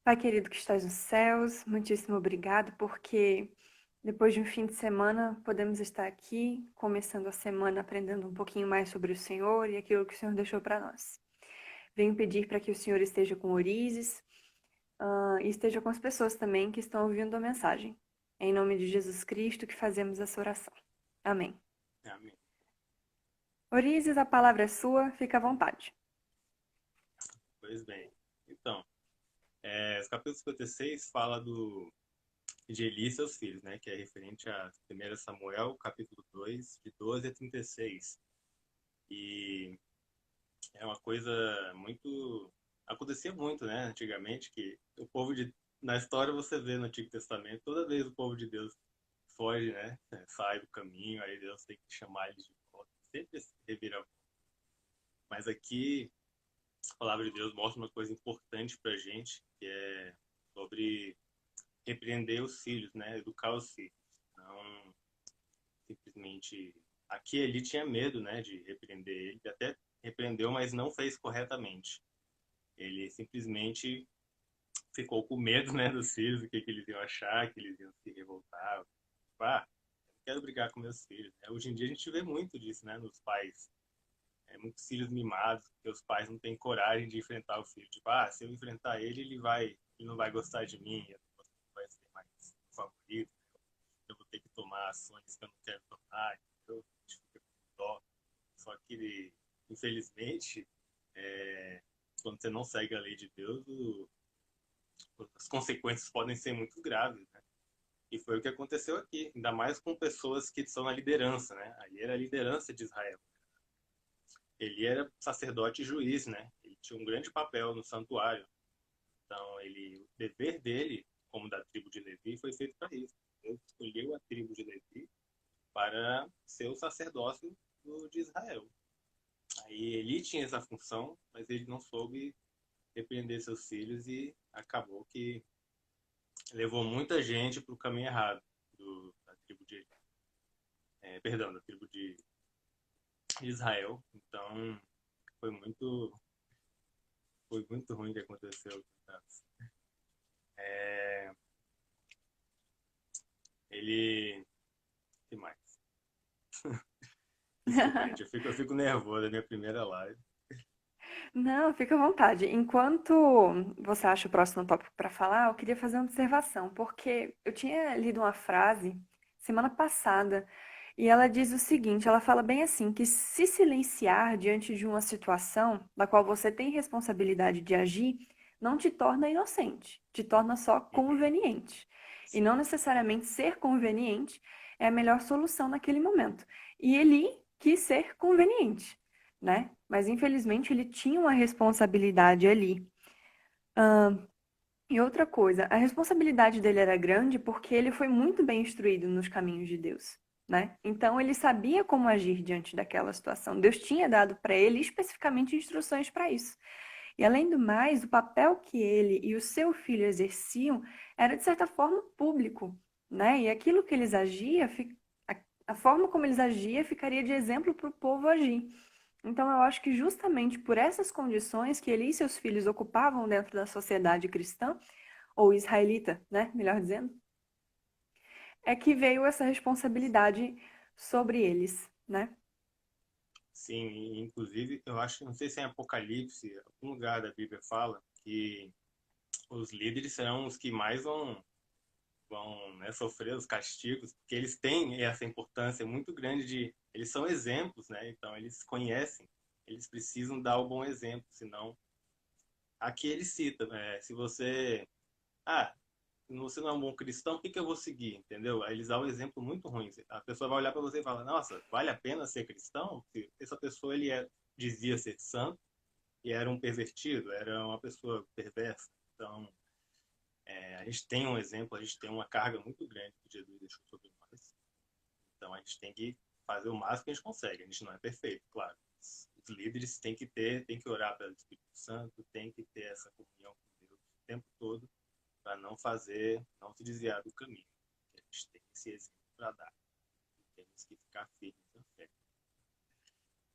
Pai querido que estás nos céus, muitíssimo obrigado, porque depois de um fim de semana podemos estar aqui, começando a semana aprendendo um pouquinho mais sobre o Senhor e aquilo que o Senhor deixou para nós. Venho pedir para que o Senhor esteja com Orizes, e esteja com as pessoas também que estão ouvindo a mensagem. É em nome de Jesus Cristo que fazemos essa oração. Amém. Amém. Orizes, a palavra é sua, fica à vontade. Pois bem. Então, o capítulo 56 fala de Eli e seus filhos, né? Que é referente a 1 Samuel, capítulo 2, de 12 a 36. E é uma coisa muito... Acontecia muito, né? Antigamente, que o povo de... Na história você vê no Antigo Testamento, toda vez o povo de Deus foge, né? Sai do caminho, aí Deus tem que chamar eles de volta. Sempre se revira. Mas aqui a palavra de Deus mostra uma coisa importante pra gente, que é sobre repreender os filhos, né? Educar os filhos. Não simplesmente... Aqui ele tinha medo, né, de repreender ele. Ele até repreendeu, mas não fez corretamente. Ele simplesmente ficou com medo, né, dos filhos, o que, que eles iam achar, que eles iam se revoltar. Tipo, eu quero brigar com meus filhos. Hoje em dia a gente vê muito disso, né, nos pais. Muitos filhos mimados, porque os pais não têm coragem de enfrentar o filho. Tipo, se eu enfrentar ele, ele não vai gostar de mim, eu não vai ser mais favorito, eu vou ter que tomar ações que eu não quero tomar, então a gente fica com dó. Só que, infelizmente, quando você não segue a lei de Deus, as consequências podem ser muito graves, né? E foi o que aconteceu aqui, ainda mais com pessoas que são na liderança, né? Ali era a liderança de Israel. Ele era sacerdote e juiz, né? Ele tinha um grande papel no santuário. Então, o dever dele, como da tribo de Levi, foi feito para isso. Deus escolheu a tribo de Levi para ser o sacerdócio de Israel. Aí ele tinha essa função, mas ele não soube repreender seus filhos e acabou que levou muita gente para o caminho errado da tribo perdão, da tribo de Israel. Então foi muito foi muito ruim o que aconteceu. É, ele que mais? Desculpa, gente, eu fico nervoso, é minha primeira live. Não, fica à vontade. Enquanto você acha o próximo tópico para falar, eu queria fazer uma observação, porque eu tinha lido uma frase semana passada e ela diz o seguinte: ela fala bem assim, que se silenciar diante de uma situação da qual você tem responsabilidade de agir, não te torna inocente, te torna só Uhum, conveniente. E sim. não necessariamente ser conveniente é a melhor solução naquele momento. E ele quis ser conveniente, né? Mas infelizmente ele tinha uma responsabilidade ali. E outra coisa, a responsabilidade dele era grande porque ele foi muito bem instruído nos caminhos de Deus, né? Então ele sabia como agir diante daquela situação. Deus tinha dado para ele especificamente instruções para isso. E além do mais, o papel que ele e o seu filho exerciam era de certa forma público, né? E aquilo que eles agiam, a forma como eles agiam ficaria de exemplo para o povo agir. Então, eu acho que justamente por essas condições que ele e seus filhos ocupavam dentro da sociedade cristã, ou israelita, né, melhor dizendo, é que veio essa responsabilidade sobre eles, né? Sim, e, inclusive, eu acho, não sei se é em Apocalipse, algum lugar da Bíblia fala que os líderes serão os que mais vão, né, sofrer os castigos, porque eles têm essa importância muito grande eles são exemplos, né? Então eles conhecem, eles precisam dar o bom exemplo, senão aqui ele cita, se ah, você não é um bom cristão, o que, que eu vou seguir, entendeu? Aí eles dão um exemplo muito ruim. A pessoa vai olhar para você e falar, nossa, vale a pena ser cristão? Se essa pessoa dizia ser santo e era um pervertido, era uma pessoa perversa. Então, a gente tem um exemplo, a gente tem uma carga muito grande que Jesus deixou sobre nós. Então a gente tem que fazer o máximo que a gente consegue. A gente não é perfeito, claro. Os líderes têm que orar pelo Espírito Santo, têm que ter essa comunhão com Deus o tempo todo para não se desviar do caminho. A gente tem esse exemplo para dar. Temos que ficar firmes na fé.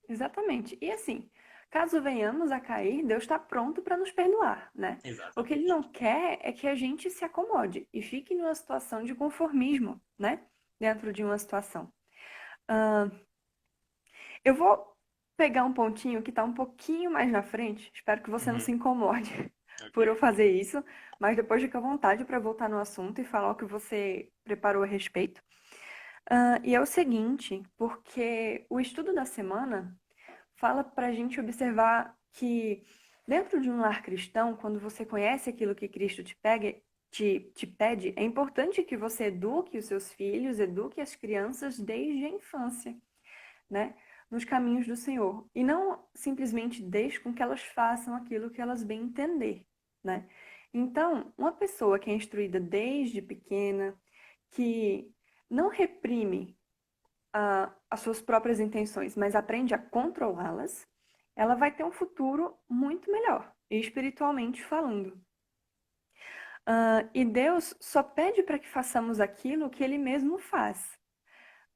Exatamente. E assim, Caso venhamos a cair, Deus está pronto para nos perdoar, né? O que ele Exatamente. não quer é que a gente se acomode e fique numa situação de conformismo, né? Dentro de uma situação. Ah, eu vou pegar um pontinho que está um pouquinho mais na frente. Espero que você não Uhum. se incomode Ok. por eu fazer isso, mas depois fica à vontade para voltar no assunto e falar o que você preparou a respeito. E é o seguinte, porque o estudo da semana fala para a gente observar que dentro de um lar cristão, quando você conhece aquilo que Cristo te pede, é importante que você eduque os seus filhos, eduque as crianças desde a infância, né? Nos caminhos do Senhor. E não simplesmente deixe com que elas façam aquilo que elas bem entender, né? Então, uma pessoa que é instruída desde pequena, que não reprime as suas próprias intenções, mas aprende a controlá-las, ela vai ter um futuro muito melhor, espiritualmente falando. E Deus só pede para que façamos aquilo que Ele mesmo faz.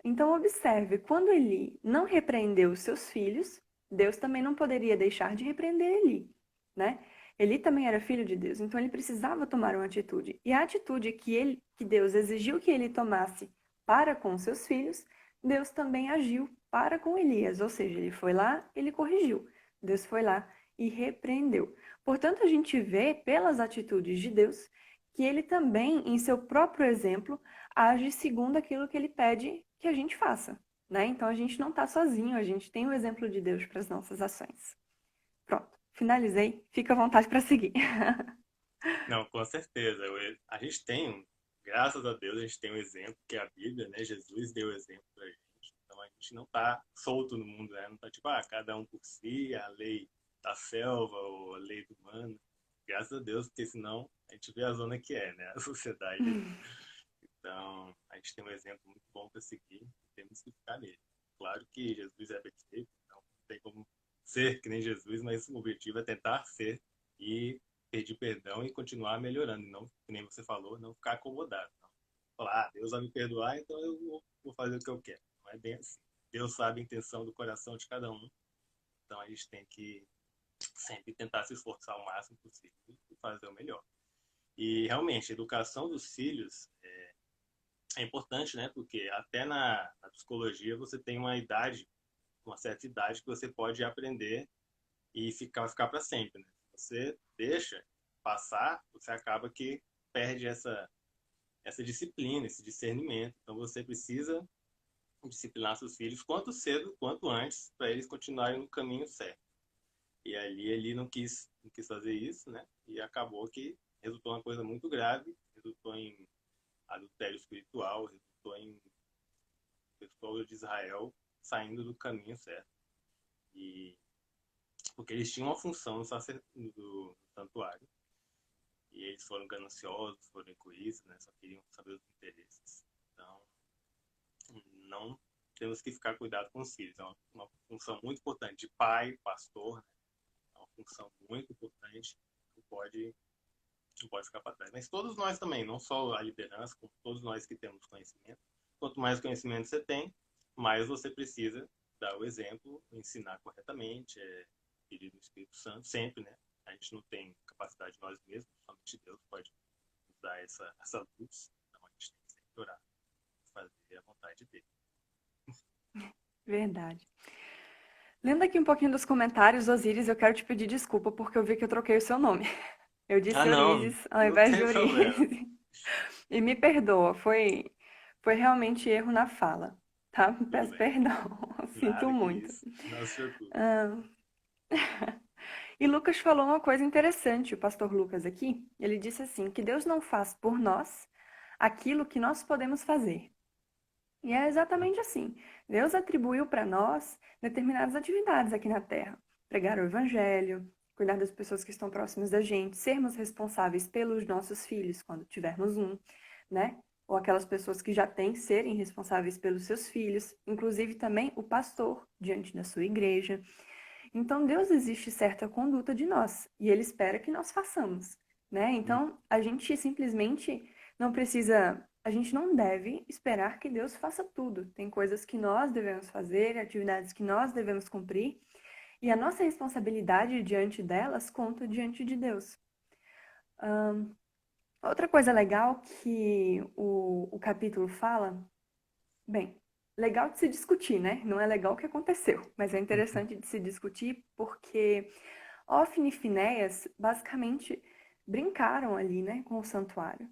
Então, observe, quando Eli não repreendeu os seus filhos, Deus também não poderia deixar de repreender Eli, né? Eli também era filho de Deus, então ele precisava tomar uma atitude. E a atitude que Deus exigiu que ele tomasse para com seus filhos, Deus também agiu para com Elias, ou seja, ele foi lá, ele corrigiu. Deus foi lá e repreendeu. Portanto, a gente vê pelas atitudes de Deus que ele também, em seu próprio exemplo, age segundo aquilo que ele pede que a gente faça, né? Então a gente não está sozinho, a gente tem o exemplo de Deus para as nossas ações. Pronto, finalizei. Fica à vontade para seguir. Não, com certeza. A gente tem, graças a Deus, a gente tem um exemplo que é a Bíblia, né? Jesus deu exemplo pra gente. Então a gente não tá solto no mundo, né? Não tá tipo, cada um por si, a lei da selva ou a lei do humano. Graças a Deus, porque senão a gente vê a zona que é, né? A sociedade aí. Então, a gente tem um exemplo muito bom para seguir e temos que ficar nele. Claro que Jesus é perfeito, então não tem como ser que nem Jesus, mas o objetivo é tentar ser e pedir perdão e continuar melhorando, e não, que nem você falou, não ficar acomodado. Não. Falar, Deus vai me perdoar, então eu vou fazer o que eu quero. Não é bem assim. Deus sabe a intenção do coração de cada um, então a gente tem que sempre tentar se esforçar o máximo possível e fazer o melhor. E realmente, a educação dos filhos é importante, né? Porque até na psicologia você tem uma idade, uma certa idade que você pode aprender e ficar para sempre, né? Se você deixa passar, você acaba que perde essa disciplina, esse discernimento. Então você precisa disciplinar seus filhos quanto cedo, quanto antes, para eles continuarem no caminho certo. E ali ele não quis fazer isso, né? E acabou que resultou em uma coisa muito grave, resultou em adultério espiritual, resultou em pessoal de Israel saindo do caminho certo. E porque eles tinham uma função do santuário e eles foram gananciosos, foram egoístas, né? Só queriam saber os interesses. Então, não temos que ficar cuidado com os filhos. É uma função muito importante de pai, pastor, né? É uma função muito importante. Não pode ficar para trás. Mas todos nós também, não só a liderança, como todos nós que temos conhecimento. Quanto mais conhecimento você tem, mais você precisa dar o exemplo, ensinar corretamente, pedir do Espírito Santo, sempre, né? A gente não tem capacidade nós mesmos, somente Deus pode nos dar essa luz. Então a gente tem que sempre orar, fazer a vontade dele. Verdade. Lendo aqui um pouquinho dos comentários, Osíris, eu quero te pedir desculpa porque eu vi que eu troquei o seu nome. Eu Ah, disse não, Orísis ao não invés de tem problema. Orísis. E me perdoa, foi realmente erro na fala, tá? Tudo Peço bem. perdão, sinto Nada que muito. isso. Não se preocupe. Ah, E Lucas falou uma coisa interessante, o pastor Lucas aqui. Ele disse assim: que Deus não faz por nós aquilo que nós podemos fazer. E é exatamente assim. Deus atribuiu para nós determinadas atividades aqui na Terra: pregar o evangelho, cuidar das pessoas que estão próximas da gente, sermos responsáveis pelos nossos filhos quando tivermos um, né? Ou aquelas pessoas que já têm, serem responsáveis pelos seus filhos, inclusive também o pastor diante da sua igreja. Então, Deus exige certa conduta de nós e Ele espera que nós façamos, né? Então, a gente simplesmente não precisa, a gente não deve esperar que Deus faça tudo. Tem coisas que nós devemos fazer, atividades que nós devemos cumprir E a nossa responsabilidade diante delas conta diante de Deus. Outra coisa legal que o capítulo fala, bem, legal de se discutir, né? Não é legal o que aconteceu, mas é interessante de se discutir porque Ofni e Finéias basicamente brincaram ali, né, com o santuário.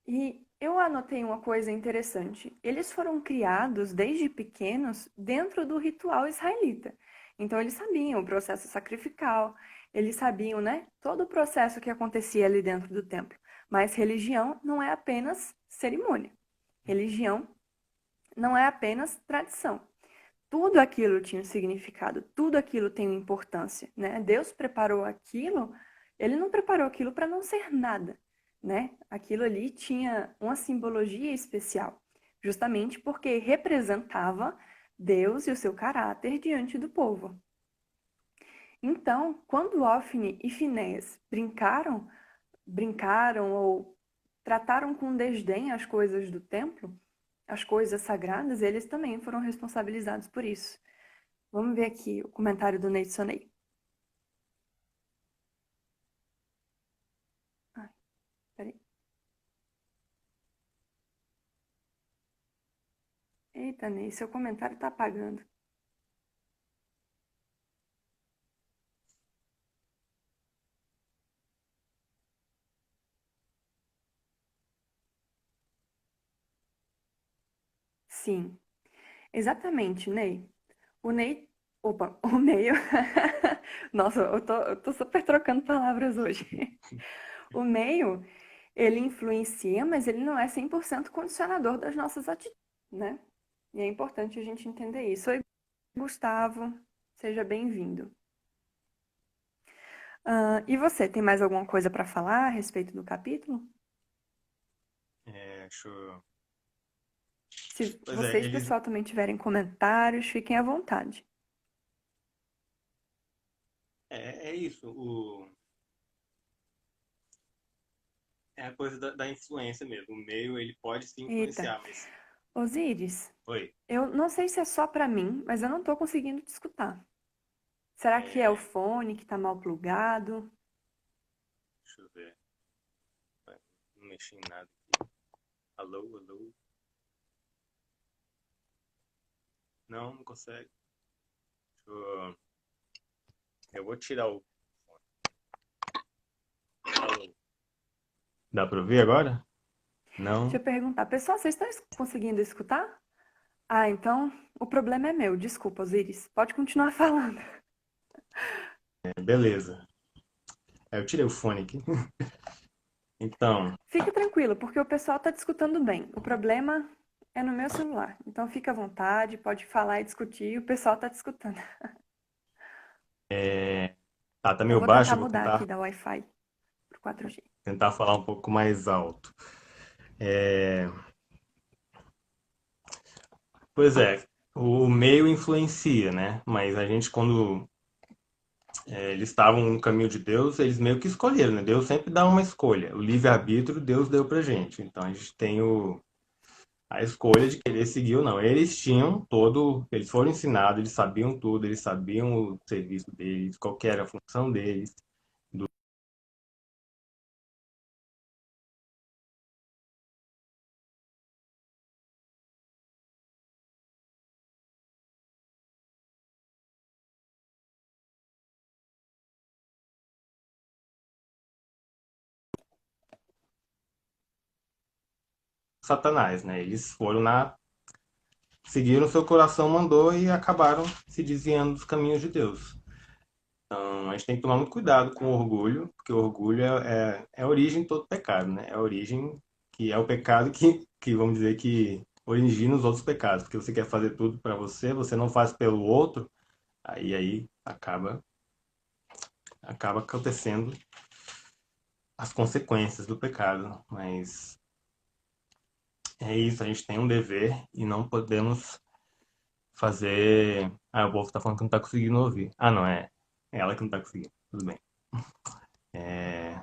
E eu anotei uma coisa interessante. Eles foram criados desde pequenos dentro do ritual israelita. Então eles sabiam o processo sacrificial, eles sabiam, né, todo o processo que acontecia ali dentro do templo. Mas religião não é apenas cerimônia. Religião não é apenas tradição. Tudo aquilo tinha um significado, tudo aquilo tem uma importância, né? Deus preparou aquilo, ele não preparou aquilo para não ser nada, né? Aquilo ali tinha uma simbologia especial, justamente porque representava Deus e o seu caráter diante do povo. Então, quando Ofni e Finéias brincaram ou trataram com desdém as coisas do templo, as coisas sagradas, eles também foram responsabilizados por isso. Vamos ver aqui o comentário do Neitsonei. Ai, peraí. Eita, Ney, seu comentário tá apagando. Sim, exatamente, Ney. O Ney. Opa, o meio. Nossa, eu tô super trocando palavras hoje. O meio, ele influencia, mas ele não é 100% condicionador das nossas atitudes, né? E é importante a gente entender isso. Oi, Gustavo, seja bem-vindo. E você, tem mais alguma coisa para falar a respeito do capítulo? Deixa eu... Se Pois é, vocês, eles... pessoal, também tiverem comentários, fiquem à vontade. É isso. É a coisa da influência mesmo. O meio, ele pode se Eita, influenciar, mas... Osíris, Oi. eu não sei se é só para mim, mas eu não estou conseguindo te escutar. Será que é o É, fone que está mal plugado? deixa eu ver. Não mexi em nada. Alô, alô? Não, não consegue. Eu vou tirar o... Alô. Dá pra ouvir agora? Deixa Não? eu perguntar, pessoal, vocês estão conseguindo escutar? Ah, então o problema é meu. Desculpa, Osíris. Pode continuar falando. Beleza. Eu tirei o fone aqui. Então, Fique tranquilo, porque o pessoal está te escutando bem. O problema é no meu celular. Então fica à vontade, pode falar e discutir, o pessoal está te escutando. tá Eu meio vou baixo, tentar eu vou mudar aqui tentar, da Wi-Fi para 4G. tentar falar um pouco mais alto. É, pois é, o meio influencia, né? Mas a gente, quando eles estavam no caminho de Deus, eles meio que escolheram, né? Deus sempre dá uma escolha. O livre-arbítrio Deus deu pra gente. Então a gente tem a escolha de querer seguir ou não. Eles tinham todo, eles foram ensinados, eles sabiam tudo, eles sabiam o serviço deles, qual que era a função deles. Satanás, né? Eles foram seguiram o seu coração mandou e acabaram se desviando dos caminhos de Deus. Então, a gente tem que tomar muito cuidado com o orgulho, porque o orgulho é a origem de todo pecado, né? É a origem que é o pecado que vamos dizer que origina os outros pecados, porque você quer fazer tudo para você, você não faz pelo outro, aí acaba acontecendo as consequências do pecado. Mas é isso, a gente tem um dever e não podemos fazer. Ah, o povo tá falando que não tá conseguindo ouvir. Ah, não, é ela que não tá conseguindo. Tudo bem. É,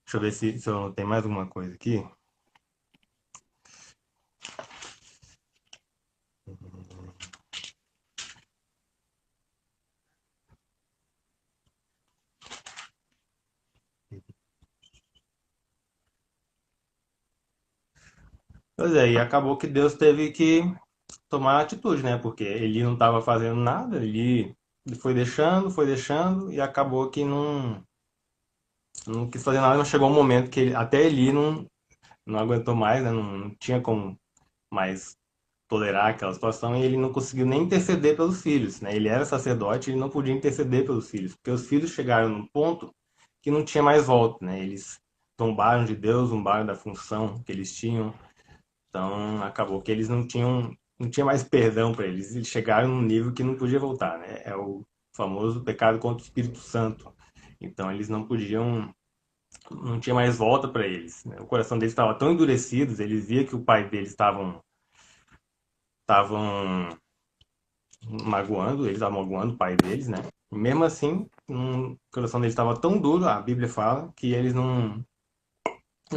deixa eu ver se eu tem mais alguma coisa aqui. Pois é, e acabou que Deus teve que tomar atitude, né? Porque ele não estava fazendo nada, ele foi deixando, e acabou que não quis fazer nada, mas chegou um momento que até ele não aguentou mais, né? Não tinha como mais tolerar aquela situação e ele não conseguiu nem interceder pelos filhos, né? Ele era sacerdote e ele não podia interceder pelos filhos, porque os filhos chegaram num ponto que não tinha mais volta, né? Eles zombaram de Deus, zombaram da função que eles tinham, então acabou que eles não tinha mais perdão para eles. Eles chegaram num nível que não podia voltar, né? É o famoso pecado contra o Espírito Santo. Então eles não podiam, não tinha mais volta para eles, né? O coração deles estava tão endurecido, eles via que o pai deles estavam magoando, eles estavam magoando o pai deles, né? E mesmo assim, o coração deles estava tão duro, a Bíblia fala, que eles não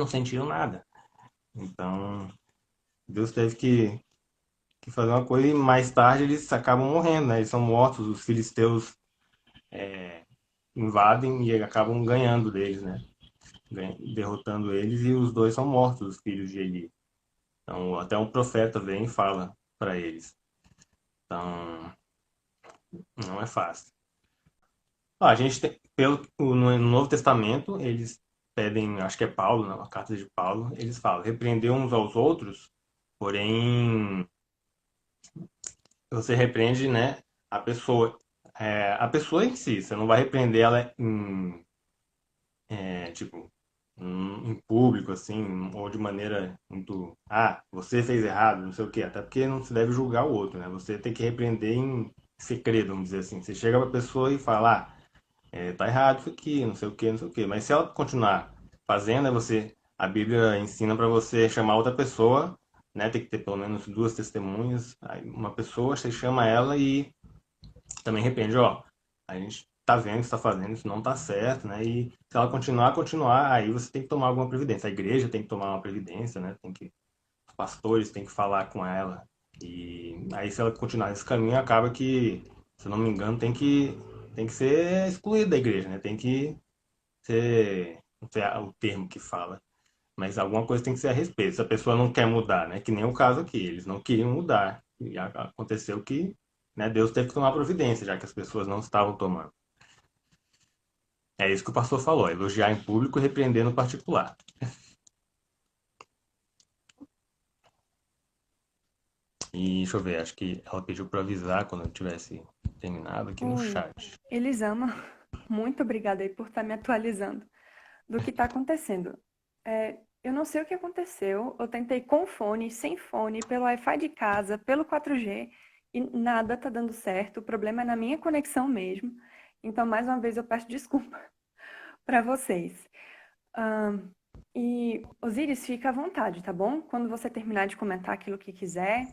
sentiram nada. Então, Deus teve que fazer uma coisa e mais tarde eles acabam morrendo, né? Eles são mortos, os filisteus invadem e acabam ganhando deles, né? Derrotando eles e os dois são mortos, os filhos de Eli. Então, até um profeta vem e fala para eles. Então, não é fácil. A gente tem, no Novo Testamento, eles pedem, acho que é Paulo, na carta de Paulo, eles falam, repreender uns aos outros, porém, você repreende, né, a pessoa. A pessoa em si, você não vai repreender ela tipo, em público, assim, ou de maneira muito, você fez errado, não sei o quê, até porque não se deve julgar o outro, né? Você tem que repreender em segredo, vamos dizer assim. Você chega pra pessoa e fala, tá errado isso aqui, não sei o que, não sei o que. Mas se ela continuar fazendo, a Bíblia ensina para você chamar outra pessoa, né? Tem que ter pelo menos duas testemunhas. Aí uma pessoa, você chama ela e também repreende, ó, a gente tá vendo que você tá fazendo, isso não tá certo, né? E se ela continuar, aí você tem que tomar alguma previdência. A igreja tem que tomar uma previdência, né? Os pastores têm que falar com ela. E aí se ela continuar nesse caminho, acaba que, se eu não me engano, tem que ser excluído da igreja, né? Tem que ser, não sei o termo que fala, mas alguma coisa tem que ser a respeito. Se a pessoa não quer mudar, né? Que nem o caso aqui, eles não queriam mudar. E aconteceu que, né, Deus teve que tomar providência, já que as pessoas não estavam tomando. É isso que o pastor falou, elogiar em público e repreender no particular. E deixa eu ver, acho que ela pediu para avisar quando eu tivesse terminado aqui no Oi, chat. Elisama, muito obrigada aí por estar me atualizando do que está acontecendo. Eu não sei o que aconteceu. Eu tentei com fone, sem fone, pelo Wi-Fi de casa, pelo 4G e nada tá dando certo. O problema é na minha conexão mesmo. Então, mais uma vez, eu peço desculpa para vocês. Ahn, e, Osiris, fica à vontade, tá bom? Quando você terminar de comentar aquilo que quiser,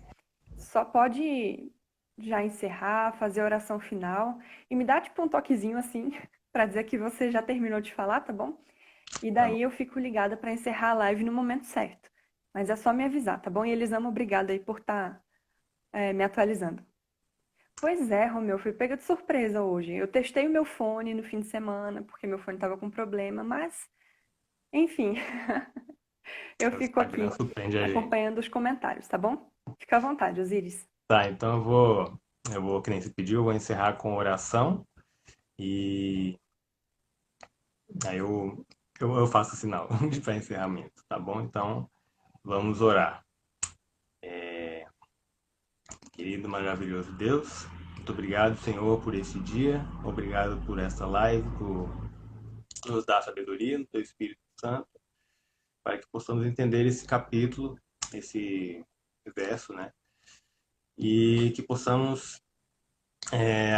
só pode já encerrar, fazer a oração final e me dá tipo um toquezinho assim para dizer que você já terminou de falar, tá bom? E Tá bom. daí eu fico ligada para encerrar a live no momento certo. Mas é só me avisar, tá bom? E eles amam, obrigada aí por estar me atualizando. Pois é, Romeu, fui pega de surpresa hoje. Eu testei o meu fone no fim de semana, porque meu fone estava com problema, mas, enfim, eu O fico Instagram aqui surpreende a gente. acompanhando os comentários, tá bom? Fica à vontade, Osiris. Tá, então que nem você pediu, eu vou encerrar com oração e aí eu faço o sinal para encerramento, tá bom? Então, vamos orar. Querido, maravilhoso Deus, muito obrigado, Senhor, por esse dia, obrigado por essa live, por nos dar sabedoria no Teu Espírito Santo, para que possamos entender esse capítulo, esse verso, né? E que possamos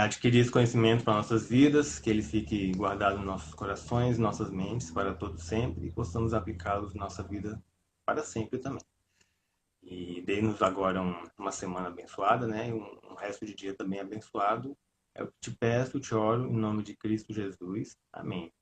adquirir esse conhecimento para nossas vidas, que ele fique guardado em nossos corações, nossas mentes para todo sempre e possamos aplicá-los na nossa vida para sempre também. E dê-nos agora uma semana abençoada, né? E um resto de dia também abençoado. É o que te peço, te oro, em nome de Cristo Jesus. Amém.